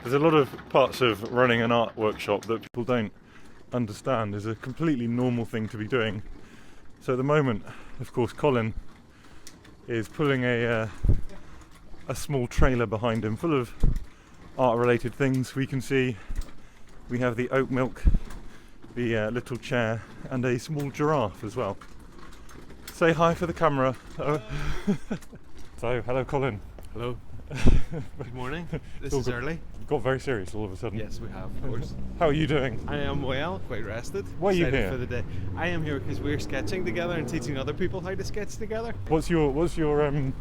There's a lot of parts of running an art workshop that people don't understand is a completely normal thing to be doing. So at the moment, of course, Colin is pulling a small trailer behind him full of art-related things. We can see we have the oat milk, the little chair, and a small giraffe as well. Say hi for the camera. So, hello, Colin. Hello. Good morning. This is early. Got very serious all of a sudden. Yes, we have, of course. How are you doing? I am well, quite rested. Why are you here? For the day. I am here because we're sketching together and teaching other people how to sketch together. What's your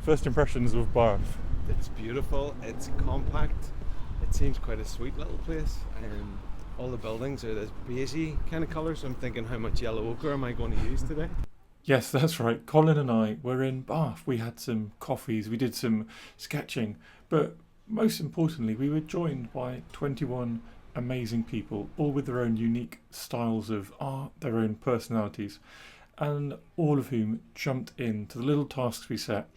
first impressions of Bath? It's beautiful. It's compact. It seems quite a sweet little place. All the buildings are this beigey kind of colour, so I'm thinking, how much yellow ochre am I going to use today? Yes, that's right. Colin and I were in Bath. We had some coffees, we did some sketching, but most importantly, we were joined by 21 amazing people, all with their own unique styles of art, their own personalities, and all of whom jumped into the little tasks we set.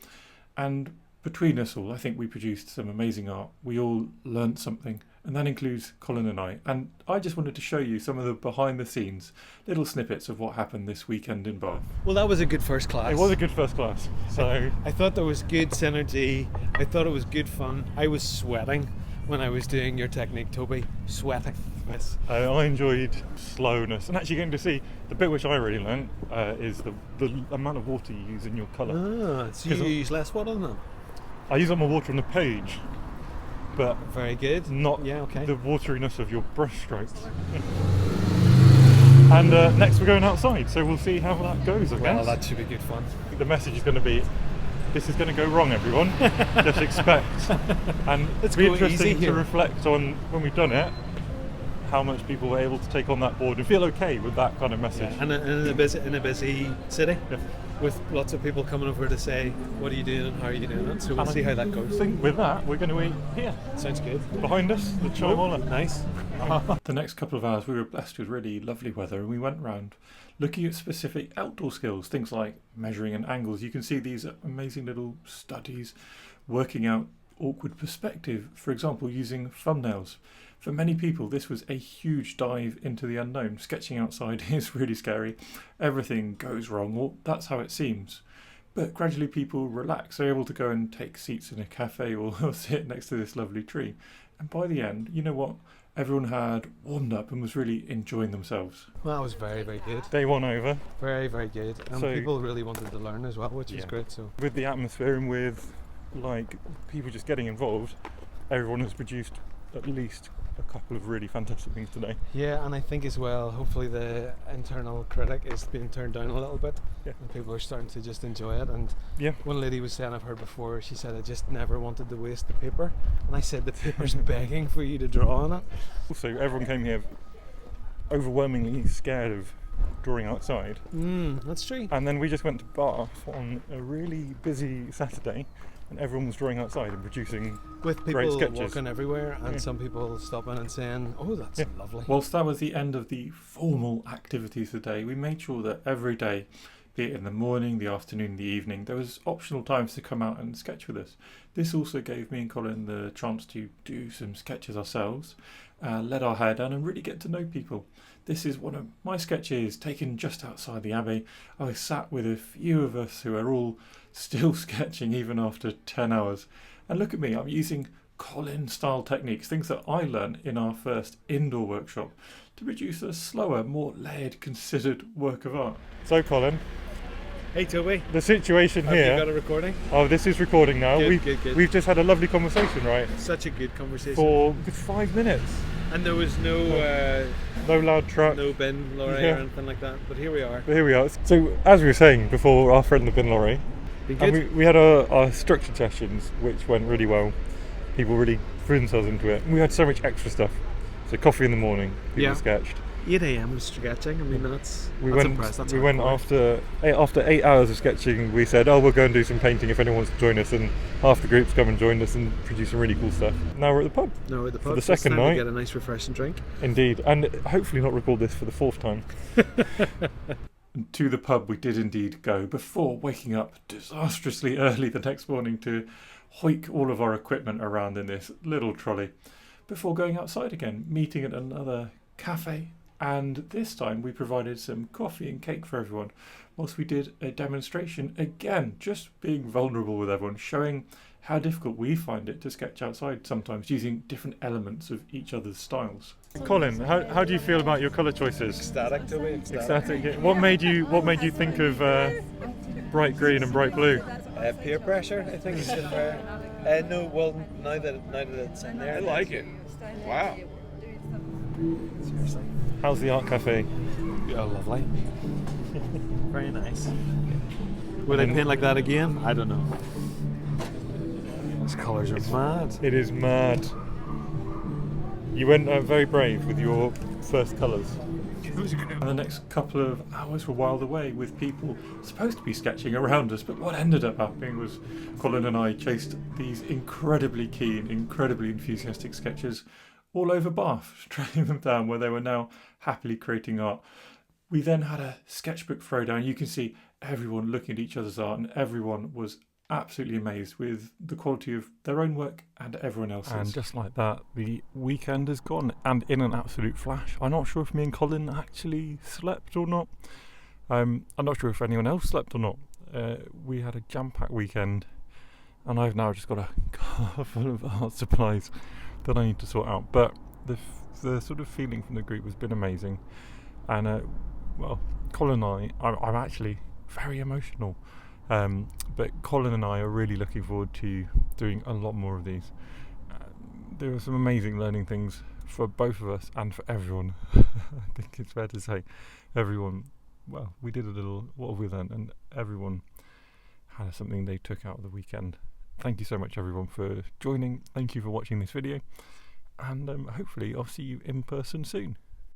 And between us all, I think we produced some amazing art. We all learnt something, and that includes Colin and I. And I just wanted to show you some of the behind the scenes, little snippets of what happened this weekend in Bath. Well, that was a good first class. It was a good first class. So I thought there was good synergy. I thought it was good fun. I was sweating when I was doing your technique, Toby. Sweating. Yes. I enjoyed slowness, and actually getting to see the bit which I really learnt is the amount of water you use in your colour. So you use less water than that? I use up my water on the page, but very good. Not the wateriness of your brush strokes. And next we're going outside, so we'll see how that goes, I guess. Well, that should be good fun. The message is going to be, this is going to go wrong, everyone. Just expect. And it's be interesting to reflect on, when we've done it, how much people were able to take on that board and feel okay with that kind of message. Yeah. And in a busy city, yeah, with lots of people coming over to say, what are you doing and how are you doing it? So we'll see how that goes. I think with that, we're going to eat here. Sounds good. Behind us, the Charmola. Nice. The next couple of hours, we were blessed with really lovely weather, and we went around looking at specific outdoor skills, things like measuring and angles. You can see these amazing little studies, working out awkward perspective, for example, using thumbnails. For many people, this was a huge dive into the unknown. Sketching outside is really scary. Everything goes wrong, or that's how it seems. But gradually people relax. They're able to go and take seats in a cafe or sit next to this lovely tree. And by the end, you know what? Everyone had warmed up and was really enjoying themselves. Well, that was very, very good. Day one over. Very, very good. And so, people really wanted to learn as well, which is great. So with the atmosphere and with people just getting involved, everyone has produced at least a couple of really fantastic things today. Yeah, and I think as well, hopefully the internal critic is being turned down a little bit, and people are starting to just enjoy it. And one lady was saying, I've heard before, she said, I just never wanted to waste the paper, and I said, the paper's begging for you to draw on it. Also, everyone came here overwhelmingly scared of drawing outside. That's true. And then we just went to Bath on a really busy Saturday, and everyone was drawing outside and producing with great sketches. People walking everywhere, and some people stopping and saying, oh, that's lovely. Whilst that was the end of the formal activities of the day, we made sure that every day, be it in the morning, the afternoon, the evening, there was optional times to come out and sketch with us. This also gave me and Colin the chance to do some sketches ourselves, let our hair down and really get to know people. This is one of my sketches taken just outside the Abbey. I sat with a few of us who are all still sketching even after 10 hours. And look at me, I'm using Colin style techniques, things that I learned in our first indoor workshop, to produce a slower, more layered, considered work of art. So Colin. Hey Toby. The situation here. Have you got a recording? Oh, this is recording now. Good. We've just had a lovely conversation, right? Such a good conversation. For 5 minutes. And there was no loud truck, no bin lorry or anything like that. But here we are. So as we were saying before, our friend the bin lorry, and we had our structured sessions, which went really well. People really threw themselves into it. And we had so much extra stuff. So coffee in the morning, people sketched. 8 a.m. was sketching. I mean, that's impressive. We went after 8 hours of sketching. We said, we'll go and do some painting if anyone wants to join us, and half the groups come and joined us and produce some really cool stuff. Now we're at the pub. For the second night. Get a nice refreshing drink. Indeed, and hopefully not record this for the 4th time. To the pub we did indeed go before waking up disastrously early the next morning to hoik all of our equipment around in this little trolley before going outside again, meeting at another cafe. And this time we provided some coffee and cake for everyone, whilst we did a demonstration again, just being vulnerable with everyone, showing how difficult we find it to sketch outside sometimes, using different elements of each other's styles. Colin, how do you feel about your colour choices? Ecstatic, Toby. Ecstatic. What made you think of bright green and bright blue? Peer pressure, I think. No, well, now that it's in there, I like it. Wow. Seriously. How's the art cafe? Oh, lovely. Very nice. Would I paint like that again? I don't know. These colours are mad. It is mad. You went very brave with your first colours. And the next couple of hours were whiled away with people supposed to be sketching around us, but what ended up happening was Colin and I chased these incredibly keen, incredibly enthusiastic sketchers all over Bath, tracking them down where they were now happily creating art. We then had a sketchbook throwdown. You can see everyone looking at each other's art, and everyone was absolutely amazed with the quality of their own work and everyone else's. And just like that, the weekend is gone, and in an absolute flash. I'm not sure if me and Colin actually slept or not. I'm not sure if anyone else slept or not. We had a jam-packed weekend, and I've now just got a car full of art supplies that I need to sort out. But the sort of feeling from the group has been amazing. And well, Colin and I'm actually very emotional. But Colin and I are really looking forward to doing a lot more of these. There were some amazing learning things for both of us and for everyone. I think it's fair to say everyone, well, we did a little what have we learned, and everyone had something they took out of the weekend. Thank you so much everyone for joining. Thank you for watching this video, and hopefully I'll see you in person soon.